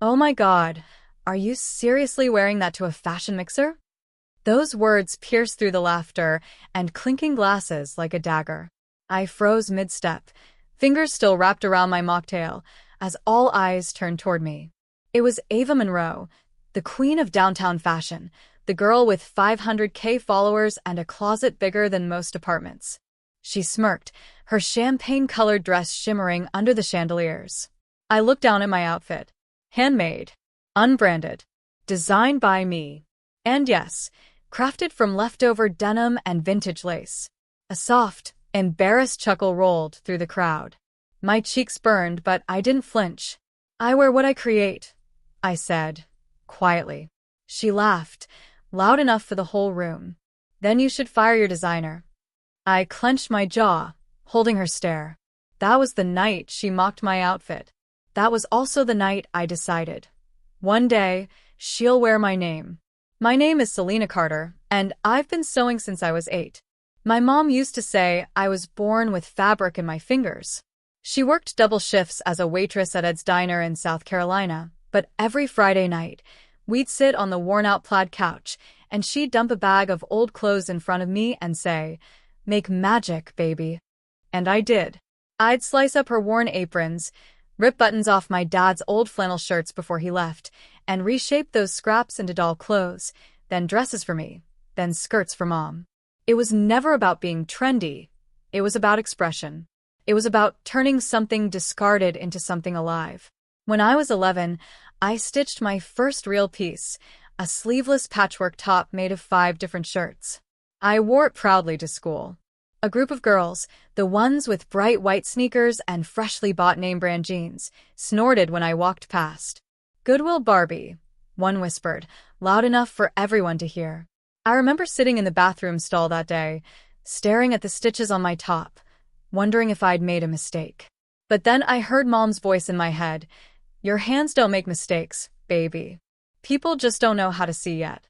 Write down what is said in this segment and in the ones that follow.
Oh my God, are you seriously wearing that to a fashion mixer? Those words pierced through the laughter and clinking glasses like a dagger. I froze mid-step, fingers still wrapped around my mocktail, as all eyes turned toward me. It was Ava Monroe, the queen of downtown fashion, the girl with 500K followers and a closet bigger than most apartments. She smirked, her champagne-colored dress shimmering under the chandeliers. I looked down at my outfit. Handmade, unbranded, designed by me. And yes, crafted from leftover denim and vintage lace. A soft, embarrassed chuckle rolled through the crowd. My cheeks burned, but I didn't flinch. I wear what I create, I said, quietly. She laughed, loud enough for the whole room. Then you should fire your designer. I clenched my jaw, holding her stare. That was the night she mocked my outfit. That was also the night I decided. One day, she'll wear my name. My name is Selena Carter, and I've been sewing since I was 8. My mom used to say I was born with fabric in my fingers. She worked double shifts as a waitress at Ed's Diner in South Carolina, but every Friday night, we'd sit on the worn-out plaid couch, and she'd dump a bag of old clothes in front of me and say, "Make magic, baby." And I did. I'd slice up her worn aprons, rip buttons off my dad's old flannel shirts before he left, and reshape those scraps into doll clothes, then dresses for me, then skirts for Mom. It was never about being trendy. It was about expression. It was about turning something discarded into something alive. When I was 11, I stitched my first real piece, a sleeveless patchwork top made of 5 different shirts. I wore it proudly to school. A group of girls, the ones with bright white sneakers and freshly bought name-brand jeans, snorted when I walked past. "Goodwill Barbie," one whispered, loud enough for everyone to hear. I remember sitting in the bathroom stall that day, staring at the stitches on my top, wondering if I'd made a mistake. But then I heard Mom's voice in my head, "Your hands don't make mistakes, baby. People just don't know how to see yet."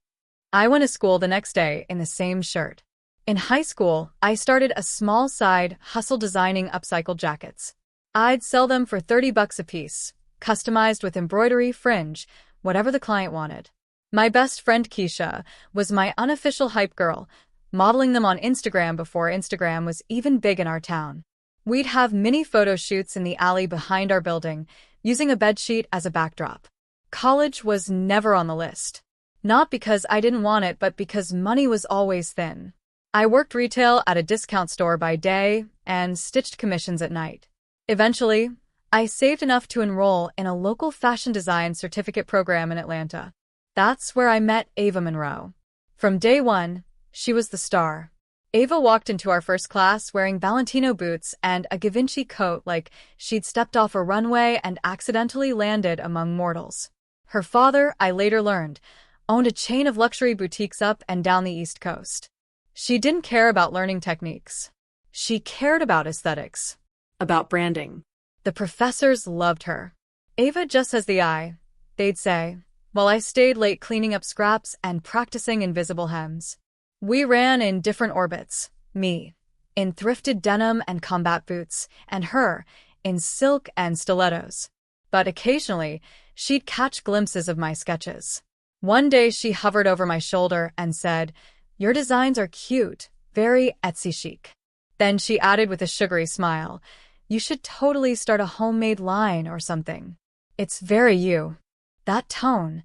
I went to school the next day in the same shirt. In high school, I started a small side hustle designing upcycled jackets. I'd sell them for $30 a piece, customized with embroidery, fringe, whatever the client wanted. My best friend Keisha was my unofficial hype girl, modeling them on Instagram before Instagram was even big in our town. We'd have mini photo shoots in the alley behind our building, using a bedsheet as a backdrop. College was never on the list. Not because I didn't want it, but because money was always thin. I worked retail at a discount store by day and stitched commissions at night. Eventually, I saved enough to enroll in a local fashion design certificate program in Atlanta. That's where I met Ava Monroe. From day one, she was the star. Ava walked into our first class wearing Valentino boots and a Givenchy coat like she'd stepped off a runway and accidentally landed among mortals. Her father, I later learned, owned a chain of luxury boutiques up and down the East Coast. She didn't care about learning techniques. She cared about aesthetics. About branding. The professors loved her. "Ava just has the eye," they'd say, while I stayed late cleaning up scraps and practicing invisible hems. We ran in different orbits, me, in thrifted denim and combat boots, and her, in silk and stilettos. But occasionally, she'd catch glimpses of my sketches. One day she hovered over my shoulder and said, "Your designs are cute, very Etsy chic." Then she added with a sugary smile, "You should totally start a homemade line or something. It's very you." That tone,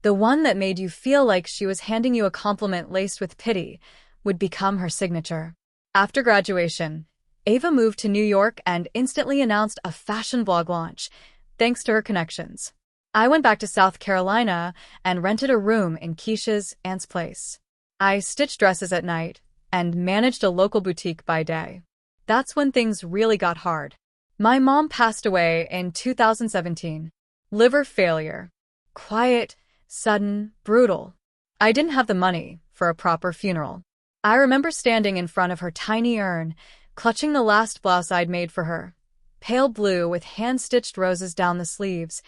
the one that made you feel like she was handing you a compliment laced with pity, would become her signature. After graduation, Ava moved to New York and instantly announced a fashion blog launch, thanks to her connections. I went back to South Carolina and rented a room in Keisha's aunt's place. I stitched dresses at night and managed a local boutique by day. That's when things really got hard. My mom passed away in 2017. Liver failure. Quiet, sudden, brutal. I didn't have the money for a proper funeral. I remember standing in front of her tiny urn, clutching the last blouse I'd made for her, pale blue with hand-stitched roses down the sleeves,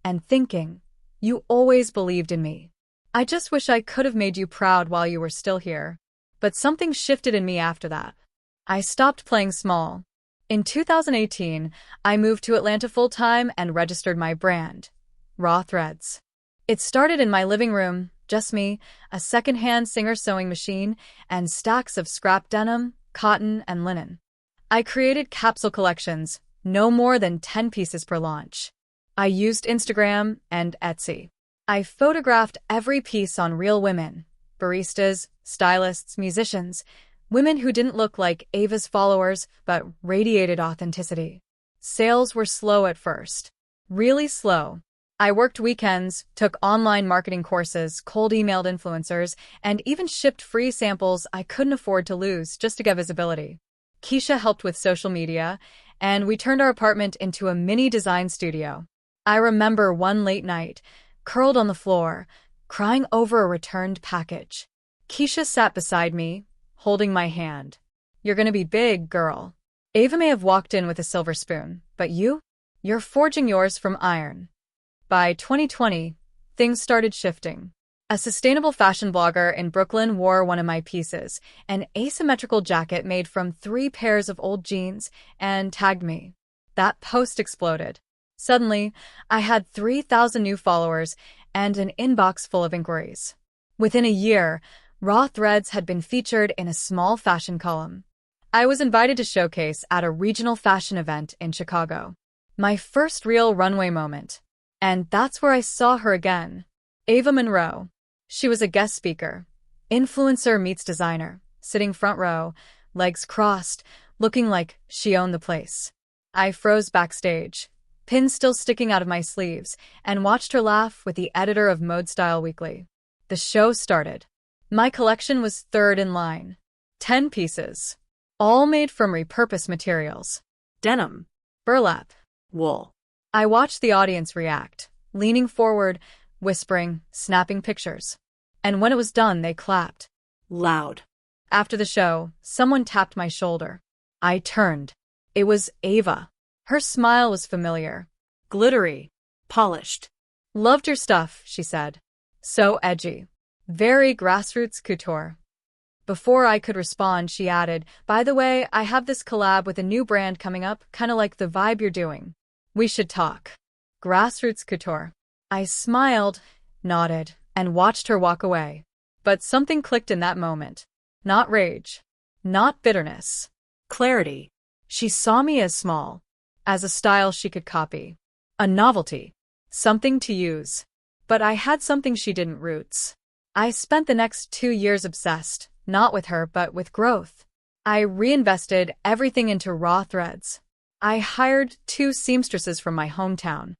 and thinking, "You always believed in me. I just wish I could have made you proud while you were still here." But something shifted in me after that. I stopped playing small. In 2018, I moved to Atlanta full-time and registered my brand, raw threads. It started in my living room, just me, a secondhand Singer sewing machine, and stacks of scrap denim, cotton, and linen. I created capsule collections, no more than 10 pieces per launch. I used Instagram and Etsy. I photographed every piece on real women, baristas, stylists, musicians, women who didn't look like Ava's followers but radiated authenticity. Sales were slow at first. Really slow. I worked weekends, took online marketing courses, cold emailed influencers, and even shipped free samples I couldn't afford to lose just to get visibility. Keisha helped with social media, and we turned our apartment into a mini design studio. I remember one late night, curled on the floor, crying over a returned package. Keisha sat beside me, holding my hand. "You're gonna be big, girl." Ava may have walked in with a silver spoon, but you're forging yours from iron. By 2020, things started shifting. A sustainable fashion blogger in Brooklyn wore one of my pieces, an asymmetrical jacket made from 3 pairs of old jeans, and tagged me. That post exploded. Suddenly, I had 3,000 new followers and an inbox full of inquiries. Within a year, raw threads had been featured in a small fashion column. I was invited to showcase at a regional fashion event in Chicago. My first real runway moment. And that's where I saw her again. Ava Monroe. She was a guest speaker. Influencer meets designer, sitting front row, legs crossed, looking like she owned the place. I froze backstage, pins still sticking out of my sleeves, and watched her laugh with the editor of Mode Style Weekly. The show started. My collection was third in line. 10 pieces. All made from repurposed materials. Denim. Burlap. Wool. I watched the audience react, leaning forward, whispering, snapping pictures. And when it was done, they clapped. Loud. After the show, someone tapped my shoulder. I turned. It was Ava. Her smile was familiar. Glittery. Polished. "Loved your stuff," she said. "So edgy. Very grassroots couture." Before I could respond, she added, "By the way, I have this collab with a new brand coming up, kinda like the vibe you're doing. We should talk." Grassroots couture. I smiled, nodded, and watched her walk away. But something clicked in that moment. Not rage. Not bitterness. Clarity. She saw me as small. As a style she could copy. A novelty. Something to use. But I had something she didn't. Roots. I spent the next 2 years obsessed, not with her but with growth. I reinvested everything into raw threads. I hired 2 seamstresses from my hometown.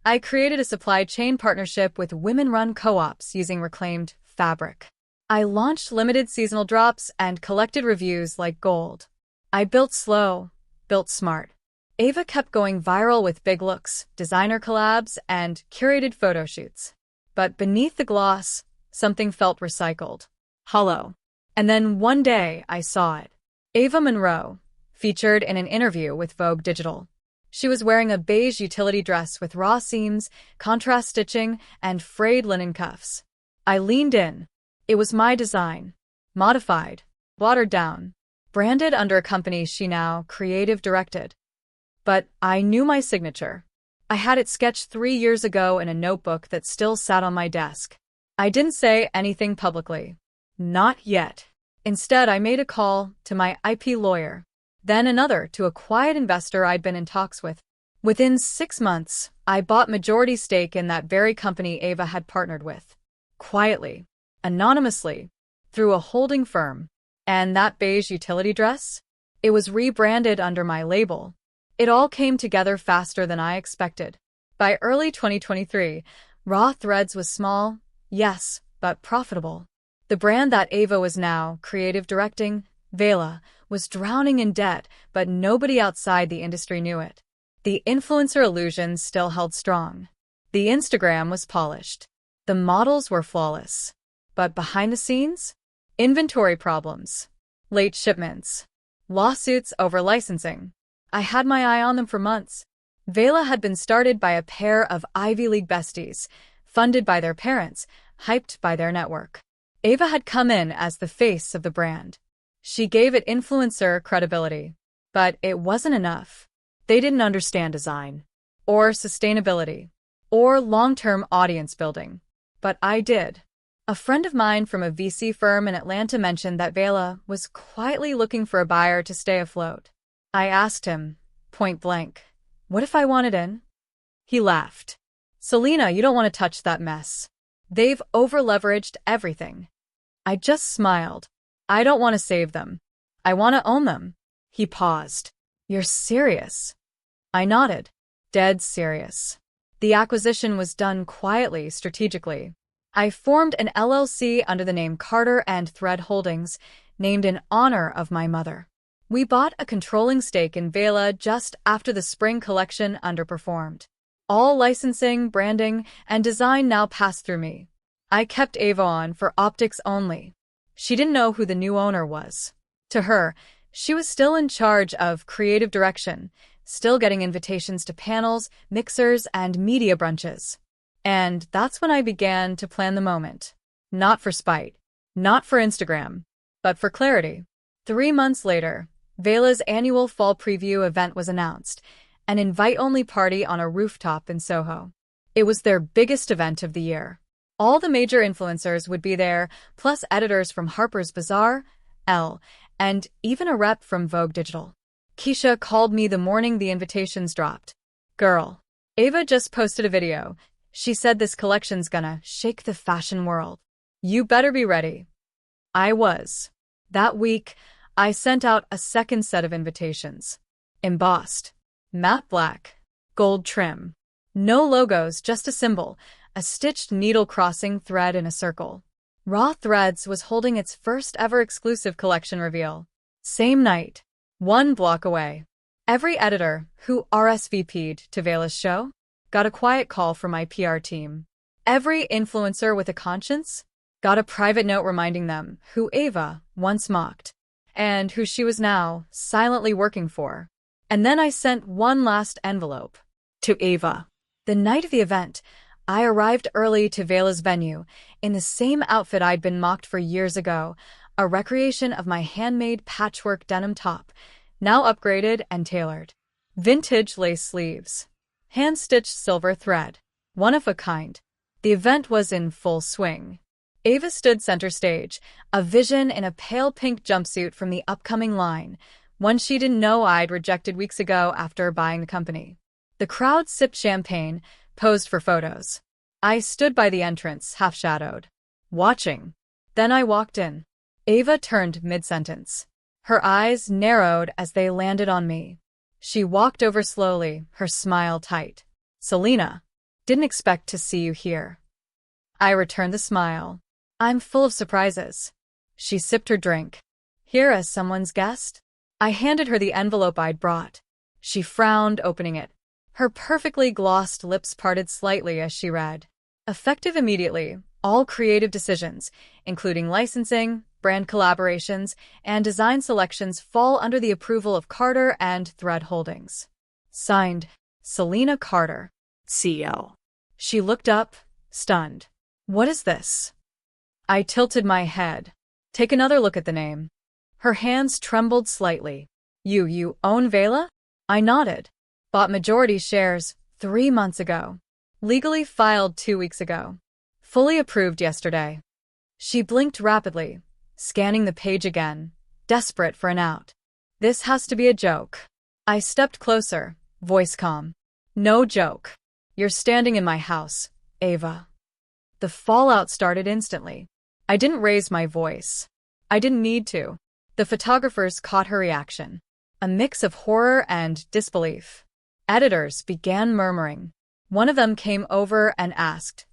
I created a supply chain partnership with women-run co-ops using reclaimed fabric. I launched limited seasonal drops and collected reviews like gold. I built slow, built smart. Ava kept going viral with big looks, designer collabs, and curated photo shoots. But beneath the gloss, something felt recycled. Hollow. And then one day I saw it. Ava Monroe, featured in an interview with Vogue Digital. She was wearing a beige utility dress with raw seams, contrast stitching, and frayed linen cuffs. I leaned in. It was my design. Modified. Watered down. Branded under a company she now creative directed. But I knew my signature. I had it sketched 3 years ago in a notebook that still sat on my desk. I didn't say anything publicly. Not yet. Instead, I made a call to my IP lawyer. Then another to a quiet investor I'd been in talks with. Within 6 months, I bought majority stake in that very company Ava had partnered with. Quietly, anonymously, through a holding firm. And that beige utility dress? It was rebranded under my label. It all came together faster than I expected. By early 2023, Raw Threads was small, yes, but profitable. The brand that Ava was now creative directing, Vela, was drowning in debt, but nobody outside the industry knew it. The influencer illusion still held strong. The Instagram was polished. The models were flawless. But behind the scenes? Inventory problems. Late shipments. Lawsuits over licensing. I had my eye on them for months. Vela had been started by a pair of Ivy League besties, funded by their parents, hyped by their network. Ava had come in as the face of the brand. She gave it influencer credibility. But it wasn't enough. They didn't understand design. Or sustainability. or long-term audience building. But I did. A friend of mine from a VC firm in Atlanta mentioned that Vela was quietly looking for a buyer to stay afloat. I asked him, point blank, what if I wanted in? He laughed. Selena, you don't want to touch that mess. They've over-leveraged everything. I just smiled. I don't want to save them. I want to own them. He paused. You're serious? I nodded. Dead serious. The acquisition was done quietly, strategically. I formed an LLC under the name Carter and Thread Holdings, named in honor of my mother. We bought a controlling stake in Vela just after the spring collection underperformed. All licensing, branding, and design now passed through me. I kept Ava on for optics only. She didn't know who the new owner was. To her, she was still in charge of creative direction, still getting invitations to panels, mixers, and media brunches. And that's when I began to plan the moment. Not for spite, not for Instagram, but for clarity. 3 months later, Vela's annual fall preview event was announced, an invite-only party on a rooftop in Soho. It was their biggest event of the year. All the major influencers would be there, plus editors from Harper's Bazaar, Elle, and even a rep from Vogue Digital. Keisha called me the morning the invitations dropped. Girl, Ava just posted a video. She said this collection's gonna shake the fashion world. You better be ready. I was. That week, I sent out a second set of invitations. Embossed. Matte black. Gold trim. No logos, just a symbol. A stitched needle-crossing thread in a circle. Raw Threads was holding its first ever exclusive collection reveal. Same night. 1 block away. Every editor who RSVP'd to Vela's show got a quiet call from my PR team. Every influencer with a conscience got a private note reminding them who Ava once mocked and who she was now silently working for. And then I sent one last envelope to Ava. The night of the event, I arrived early to Vela's venue in the same outfit I'd been mocked for years ago, a recreation of my handmade patchwork denim top, now upgraded and tailored. Vintage lace sleeves. Hand-stitched silver thread. One of a kind. The event was in full swing. Ava stood center stage, a vision in a pale pink jumpsuit from the upcoming line, one she didn't know I'd rejected weeks ago after buying the company. The crowd sipped champagne, posed for photos. I stood by the entrance, half-shadowed, watching. Then I walked in. Ava turned mid-sentence. Her eyes narrowed as they landed on me. She walked over slowly, her smile tight. Selena, didn't expect to see you here. I returned the smile. I'm full of surprises. She sipped her drink. Here as someone's guest? I handed her the envelope I'd brought. She frowned, opening it. Her perfectly glossed lips parted slightly as she read. Effective immediately, all creative decisions, including licensing, brand collaborations, and design selections fall under the approval of Carter and Thread Holdings. Signed, Selena Carter, CEO. She looked up, stunned. What is this? I tilted my head. Take another look at the name. Her hands trembled slightly. You own Vela? I nodded. Bought majority shares 3 months ago. Legally filed 2 weeks ago. Fully approved yesterday. She blinked rapidly, scanning the page again, desperate for an out. This has to be a joke. I stepped closer, voice calm. No joke. You're standing in my house, Ava. The fallout started instantly. I didn't raise my voice. I didn't need to. The photographers caught her reaction. A mix of horror and disbelief. Editors began murmuring. One of them came over and asked,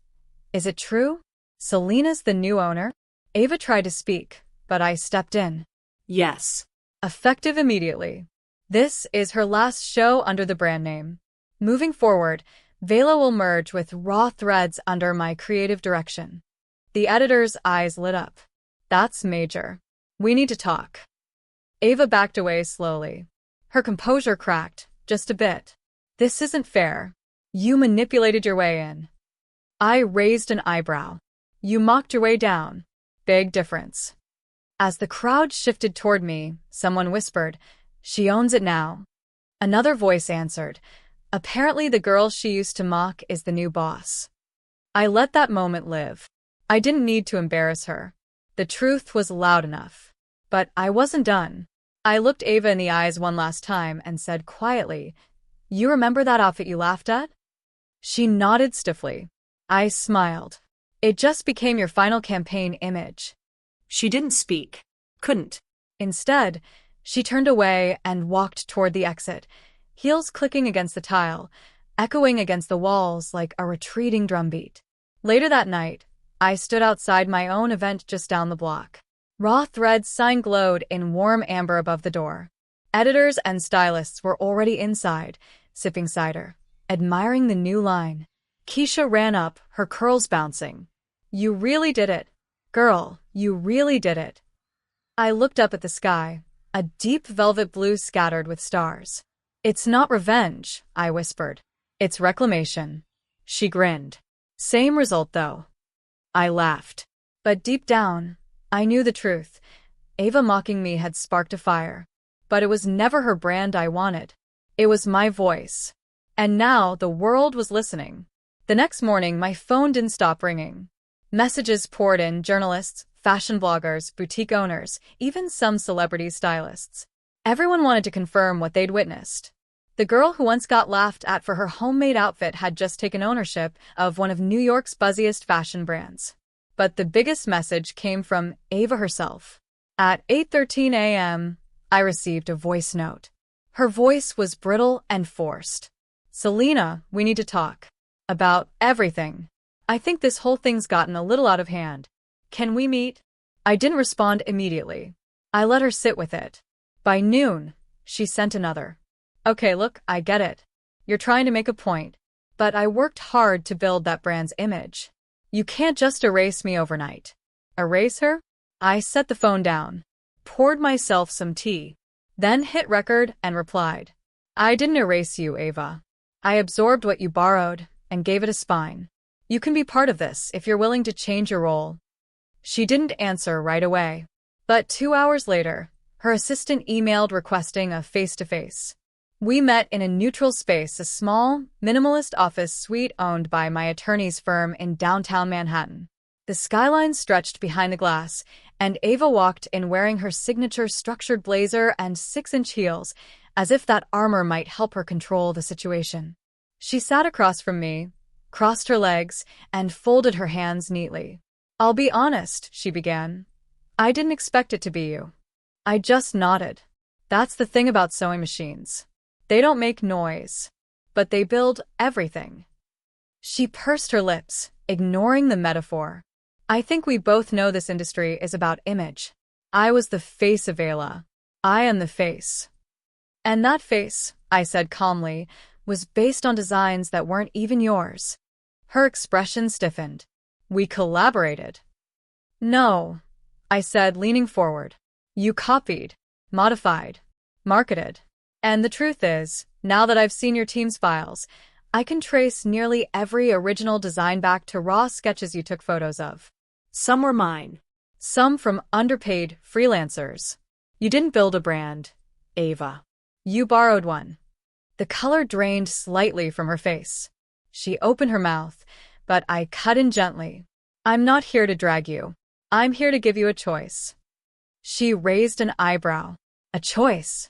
Is it true? Selena's the new owner? Ava tried to speak, but I stepped in. Yes. Effective immediately. This is her last show under the brand name. Moving forward, Vela will merge with Raw Threads under my creative direction. The editor's eyes lit up. That's major. We need to talk. Ava backed away slowly. Her composure cracked, just a bit. This isn't fair. You manipulated your way in. I raised an eyebrow. You mocked your way down. Big difference. As the crowd shifted toward me, someone whispered, She owns it now. Another voice answered, Apparently the girl she used to mock is the new boss. I let that moment live. I didn't need to embarrass her. The truth was loud enough. But I wasn't done. I looked Ava in the eyes one last time and said quietly, "You remember that outfit you laughed at?" She nodded stiffly. I smiled. "It just became your final campaign image." She didn't speak. Couldn't. Instead, she turned away and walked toward the exit, heels clicking against the tile, echoing against the walls like a retreating drumbeat. Later that night, I stood outside my own event just down the block. Raw Threads sign glowed in warm amber above the door. Editors and stylists were already inside, sipping cider, admiring the new line. Keisha ran up, her curls bouncing. "You really did it. Girl, you really did it." I looked up at the sky, a deep velvet blue scattered with stars. "It's not revenge," I whispered. "It's reclamation." She grinned. "Same result, though." I laughed. But deep down, I knew the truth. Ava mocking me had sparked a fire. But it was never her brand I wanted. It was my voice. And now the world was listening. The next morning, my phone didn't stop ringing. Messages poured in: journalists, fashion bloggers, boutique owners, even some celebrity stylists. Everyone wanted to confirm what they'd witnessed. The girl who once got laughed at for her homemade outfit had just taken ownership of one of New York's buzziest fashion brands. But the biggest message came from Ava herself. At 8:13 a.m., I received a voice note. Her voice was brittle and forced. "Selena, we need to talk. About everything. I think this whole thing's gotten a little out of hand. Can we meet?" I didn't respond immediately. I let her sit with it. By noon, she sent another. "Okay, look, I get it. You're trying to make a point. But I worked hard to build that brand's image. You can't just erase me overnight." Erase her? I set the phone down, poured myself some tea, then hit record and replied. "I didn't erase you, Ava. I absorbed what you borrowed and gave it a spine. You can be part of this if you're willing to change your role." She didn't answer right away. But 2 hours later, her assistant emailed requesting a face-to-face. We met in a neutral space, a small, minimalist office suite owned by my attorney's firm in downtown Manhattan. The skyline stretched behind the glass, and Ava walked in wearing her signature structured blazer and 6-inch heels, as if that armor might help her control the situation. She sat across from me, crossed her legs, and folded her hands neatly. "I'll be honest," she began. "I didn't expect it to be you." I just nodded. That's the thing about sewing machines. They don't make noise, but they build everything. She pursed her lips, ignoring the metaphor. "I think we both know this industry is about image. I was the face of Ayla. I am the face." "And that face," I said calmly, "was based on designs that weren't even yours." Her expression stiffened. "We collaborated." "No," I said, leaning forward. "You copied, modified, marketed. And the truth is, now that I've seen your team's files, I can trace nearly every original design back to raw sketches you took photos of. Some were mine. Some from underpaid freelancers. You didn't build a brand, Ava. You borrowed one." The color drained slightly from her face. She opened her mouth, but I cut in gently. "I'm not here to drag you. I'm here to give you a choice." She raised an eyebrow. "A choice?"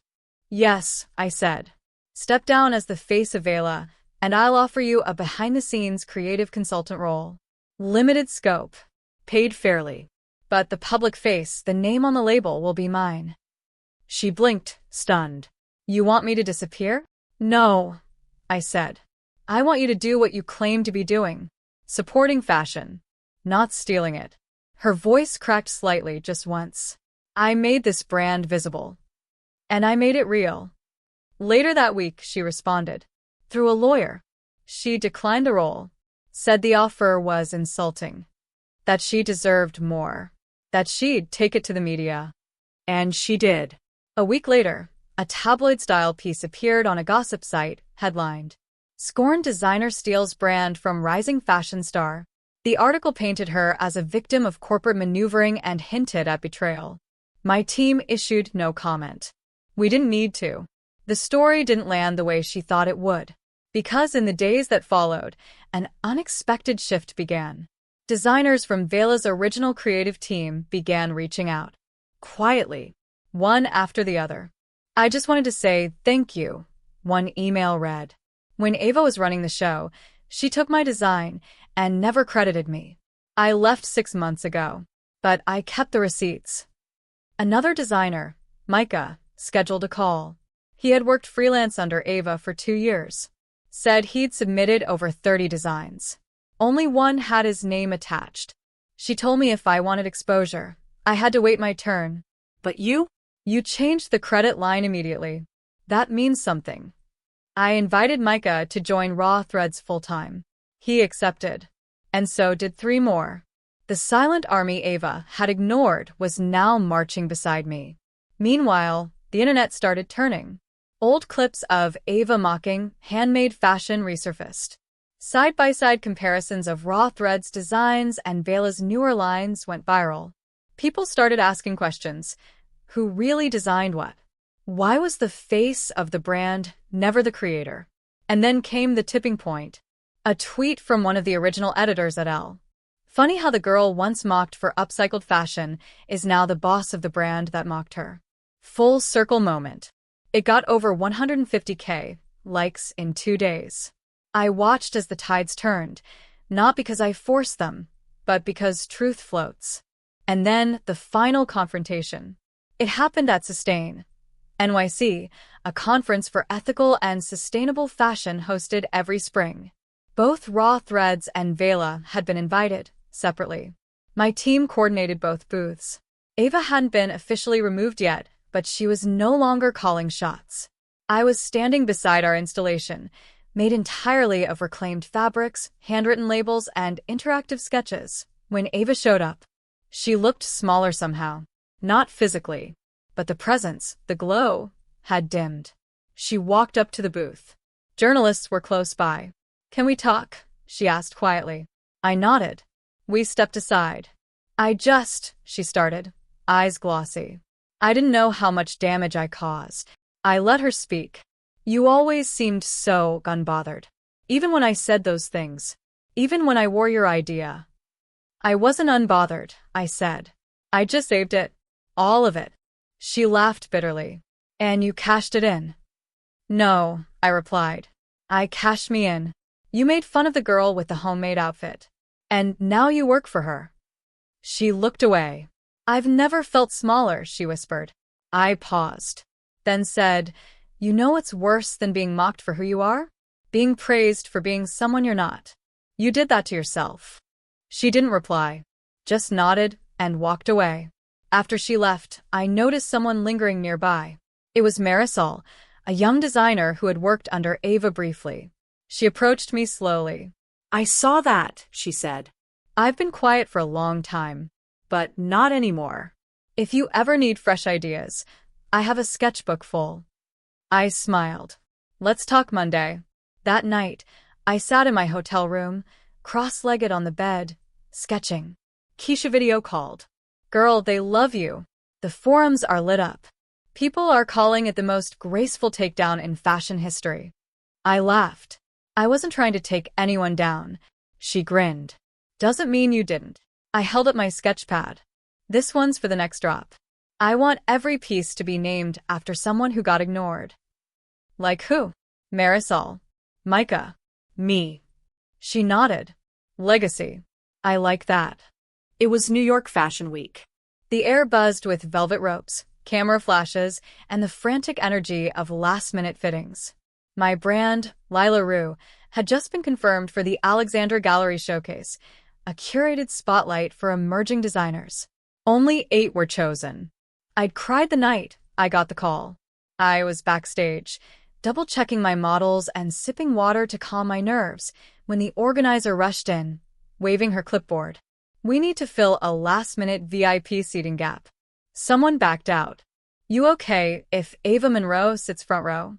"Yes," I said. "Step down as the face of Ayla, and I'll offer you a behind-the-scenes creative consultant role. Limited scope. Paid fairly. But the public face, the name on the label, will be mine." She blinked, stunned. "You want me to disappear?" "No," I said. "I want you to do what you claim to be doing. Supporting fashion. Not stealing it." Her voice cracked slightly just once. "I made this brand visible. And I made it real." Later that week, she responded. Through a lawyer. She declined the role. Said the offer was insulting. That she deserved more. That she'd take it to the media. And she did. A week later, a tabloid-style piece appeared on a gossip site, headlined, "Scorned designer steals brand from rising fashion star." The article painted her as a victim of corporate maneuvering and hinted at betrayal. My team issued no comment. We didn't need to. The story didn't land the way she thought it would. Because in the days that followed, an unexpected shift began. Designers from Vela's original creative team began reaching out. Quietly, one after the other. "I just wanted to say thank you," one email read. "When Ava was running the show, she took my design and never credited me. I left 6 months ago, but I kept the receipts." Another designer, Micah, scheduled a call. He had worked freelance under Ava for 2 years. Said he'd submitted over 30 designs. Only one had his name attached. "She told me if I wanted exposure, I had to wait my turn." But you? "You changed the credit line immediately. That means something." I invited Micah to join Raw Threads full-time. He accepted. And so did 3 more. The silent army Ava had ignored was now marching beside me. Meanwhile, the internet started turning. Old clips of Ava mocking handmade fashion resurfaced. Side-by-side comparisons of Raw Threads designs and Vela's newer lines went viral. People started asking questions. Who really designed what? Why was the face of the brand never the creator? And then came the tipping point. A tweet from one of the original editors at Elle. "Funny how the girl once mocked for upcycled fashion is now the boss of the brand that mocked her." Full circle moment. It got over 150K likes in 2 days. I watched as the tides turned, not because I forced them, but because truth floats. And then the final confrontation. It happened at Sustain, NYC, a conference for ethical and sustainable fashion hosted every spring. Both Raw Threads and Vela had been invited, separately. My team coordinated both booths. Ava hadn't been officially removed yet, but she was no longer calling shots. I was standing beside our installation, made entirely of reclaimed fabrics, handwritten labels, and interactive sketches, when Ava showed up. She looked smaller somehow. Not physically, but the presence, the glow, had dimmed. She walked up to the booth. Journalists were close by. "Can we talk?" she asked quietly. I nodded. We stepped aside. She started, eyes glossy. I didn't know how much damage I caused. I let her speak. "You always seemed so unbothered. Even when I said those things. Even when I wore your idea." "I wasn't unbothered," I said. "I just saved it. All of it." She laughed bitterly. "And you cashed it in?" "No," I replied. "I cashed me in. You made fun of the girl with the homemade outfit. And now you work for her." She looked away. "I've never felt smaller," she whispered. I paused, then said, "You know what's worse than being mocked for who you are? Being praised for being someone you're not. You did that to yourself." She didn't reply, just nodded and walked away. After she left, I noticed someone lingering nearby. It was Marisol, a young designer who had worked under Ava briefly. She approached me slowly. "I saw that," she said. "I've been quiet for a long time. But not anymore. If you ever need fresh ideas, I have a sketchbook full." I smiled. "Let's talk Monday." That night, I sat in my hotel room, cross-legged on the bed, sketching. Keisha video called. "Girl, they love you. The forums are lit up. People are calling it the most graceful takedown in fashion history." I laughed. "I wasn't trying to take anyone down." She grinned. "Doesn't mean you didn't." I held up my sketch pad. "This one's for the next drop. I want every piece to be named after someone who got ignored." "Like who?" "Marisol. Micah. Me." She nodded. "Legacy. I like that." It was New York Fashion Week. The air buzzed with velvet ropes, camera flashes, and the frantic energy of last-minute fittings. My brand, Lila Rue, had just been confirmed for the Alexandra Gallery Showcase, a curated spotlight for emerging designers. Only 8 were chosen. I'd cried the night I got the call. I was backstage, double-checking my models and sipping water to calm my nerves when the organizer rushed in, waving her clipboard. "We need to fill a last-minute VIP seating gap." Someone backed out. "You okay if Ava Monroe sits front row?"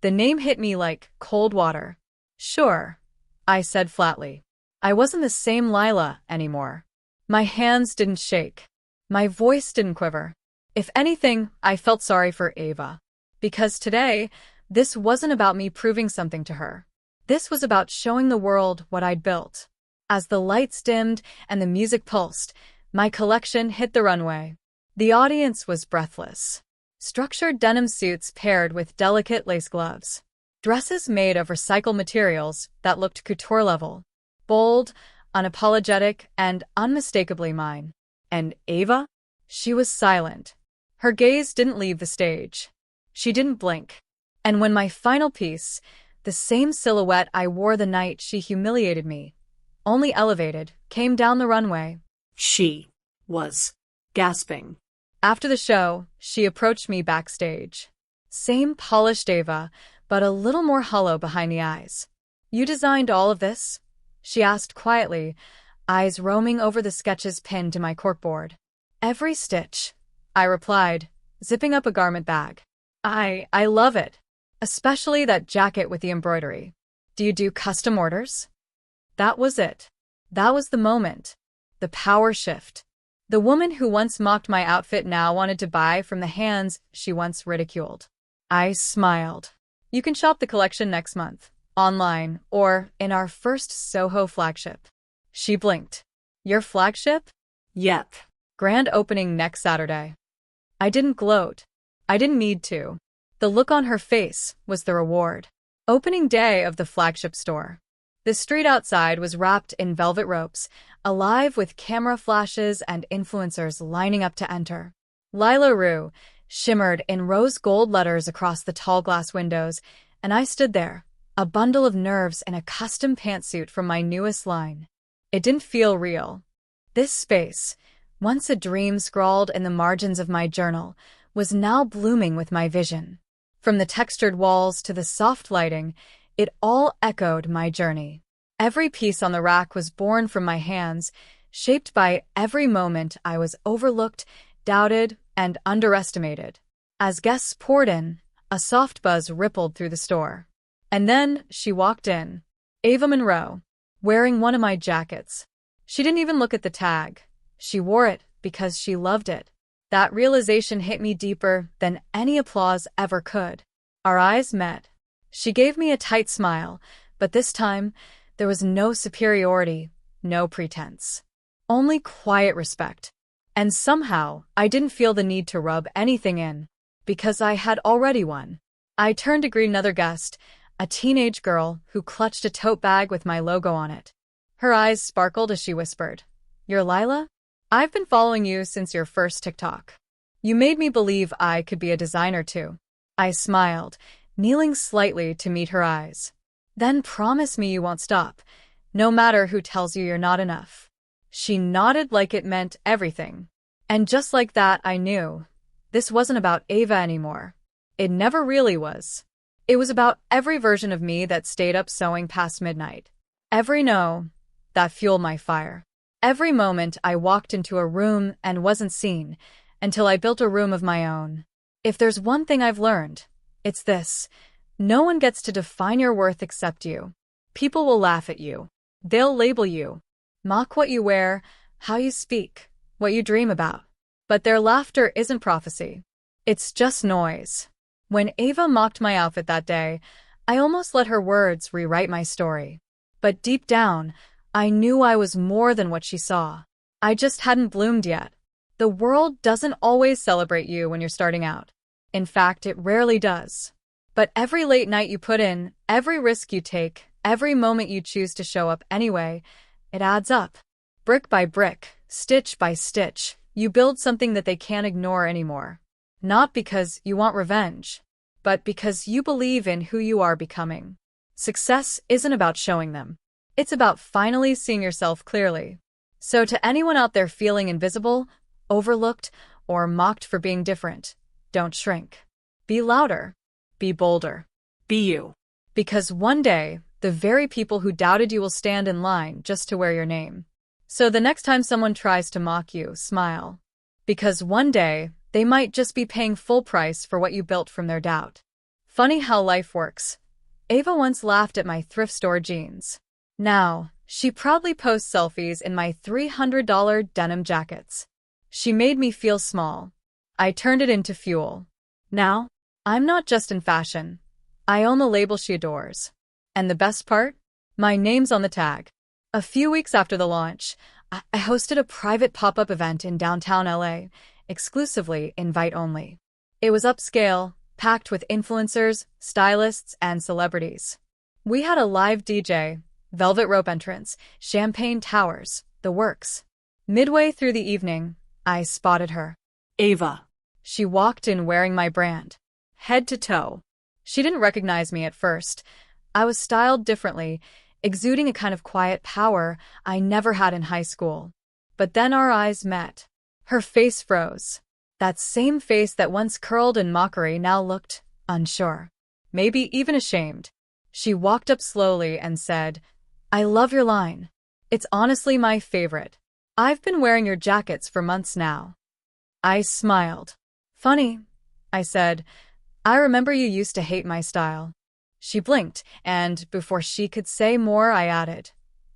The name hit me like cold water. "Sure," I said flatly. I wasn't the same Lila anymore. My hands didn't shake. My voice didn't quiver. If anything, I felt sorry for Ava. Because today, this wasn't about me proving something to her. This was about showing the world what I'd built. As the lights dimmed and the music pulsed, my collection hit the runway. The audience was breathless. Structured denim suits paired with delicate lace gloves. Dresses made of recycled materials that looked couture level. Bold, unapologetic, and unmistakably mine. And Ava? She was silent. Her gaze didn't leave the stage. She didn't blink. And when my final piece, the same silhouette I wore the night she humiliated me, only elevated, came down the runway. She was gasping. After the show, she approached me backstage. Same polished Ava, but a little more hollow behind the eyes. "You designed all of this?" she asked quietly, eyes roaming over the sketches pinned to my corkboard. "Every stitch," I replied, zipping up a garment bag. I love it. Especially that jacket with the embroidery. Do you do custom orders?" That was it. That was the moment. The power shift. The woman who once mocked my outfit now wanted to buy from the hands she once ridiculed. I smiled. "You can shop the collection next month, online, or in our first Soho flagship." She blinked. "Your flagship?" Yep. "Grand opening next Saturday." I didn't gloat. I didn't need to. The look on her face was the reward. Opening day of the flagship store. The street outside was wrapped in velvet ropes, alive with camera flashes and influencers lining up to enter. Lila Rue shimmered in rose gold letters across the tall glass windows, and I stood there, a bundle of nerves in a custom pantsuit from my newest line. It didn't feel real. This space, once a dream scrawled in the margins of my journal, was now blooming with my vision. From the textured walls to the soft lighting, it all echoed my journey. Every piece on the rack was born from my hands, shaped by every moment I was overlooked, doubted, and underestimated. As guests poured in, a soft buzz rippled through the store. And then she walked in. Ava Monroe, wearing one of my jackets. She didn't even look at the tag. She wore it because she loved it. That realization hit me deeper than any applause ever could. Our eyes met. She gave me a tight smile, but this time, there was no superiority, no pretense. Only quiet respect. And somehow, I didn't feel the need to rub anything in, because I had already won. I turned to greet another guest, a teenage girl who clutched a tote bag with my logo on it. Her eyes sparkled as she whispered, "You're Lila? I've been following you since your first TikTok. You made me believe I could be a designer too." I smiled, kneeling slightly to meet her eyes. "Then promise me you won't stop, no matter who tells you you're not enough." She nodded like it meant everything. And just like that, I knew. This wasn't about Ava anymore. It never really was. It was about every version of me that stayed up sewing past midnight. Every no that fueled my fire. Every moment I walked into a room and wasn't seen, until I built a room of my own. If there's one thing I've learned, it's this. No one gets to define your worth except you. People will laugh at you. They'll label you. Mock what you wear, how you speak, what you dream about. But their laughter isn't prophecy. It's just noise. When Ava mocked my outfit that day, I almost let her words rewrite my story. But deep down, I knew I was more than what she saw. I just hadn't bloomed yet. The world doesn't always celebrate you when you're starting out. In fact, it rarely does. But every late night you put in, every risk you take, every moment you choose to show up anyway, it adds up. Brick by brick, stitch by stitch, you build something that they can't ignore anymore. Not because you want revenge, but because you believe in who you are becoming. Success isn't about showing them. It's about finally seeing yourself clearly. So to anyone out there feeling invisible, overlooked, or mocked for being different, don't shrink. Be louder. Be bolder. Be you. Because one day, the very people who doubted you will stand in line just to wear your name. So the next time someone tries to mock you, smile. Because one day, they might just be paying full price for what you built from their doubt. Funny how life works. Ava once laughed at my thrift store jeans. Now, she proudly posts selfies in my $300 denim jackets. She made me feel small. I turned it into fuel. Now, I'm not just in fashion. I own the label she adores. And the best part? My name's on the tag. A few weeks after the launch, I hosted a private pop-up event in downtown LA, exclusively invite only. It was upscale, packed with influencers, stylists, and celebrities. We had a live DJ, velvet rope entrance, champagne towers, the works. Midway through the evening, I spotted her. Ava. She walked in wearing my brand, head to toe. She didn't recognize me at first. I was styled differently, exuding a kind of quiet power I never had in high school. But then our eyes met. Her face froze. That same face that once curled in mockery now looked unsure, maybe even ashamed. She walked up slowly and said, "I love your line. It's honestly my favorite. I've been wearing your jackets for months now." I smiled. "Funny," I said. "I remember you used to hate my style." She blinked, and before she could say more, I added,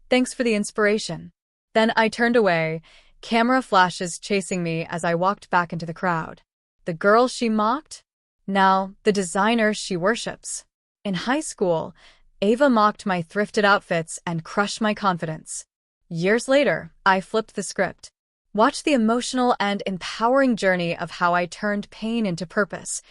"Thanks for the inspiration." Then I turned away, camera flashes chasing me as I walked back into the crowd. The girl she mocked? Now, the designer she worships. In high school, Ava mocked my thrifted outfits and crushed my confidence. Years later, I flipped the script. Watch the emotional and empowering journey of how I turned pain into purpose,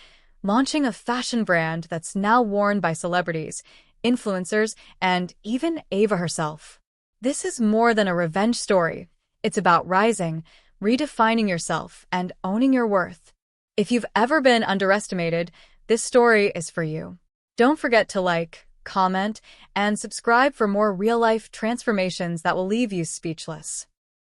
launching a fashion brand that's now worn by celebrities, influencers, and even Ava herself. This is more than a revenge story. It's about rising, redefining yourself, and owning your worth. If you've ever been underestimated, this story is for you. Don't forget to like, comment, and subscribe for more real-life transformations that will leave you speechless.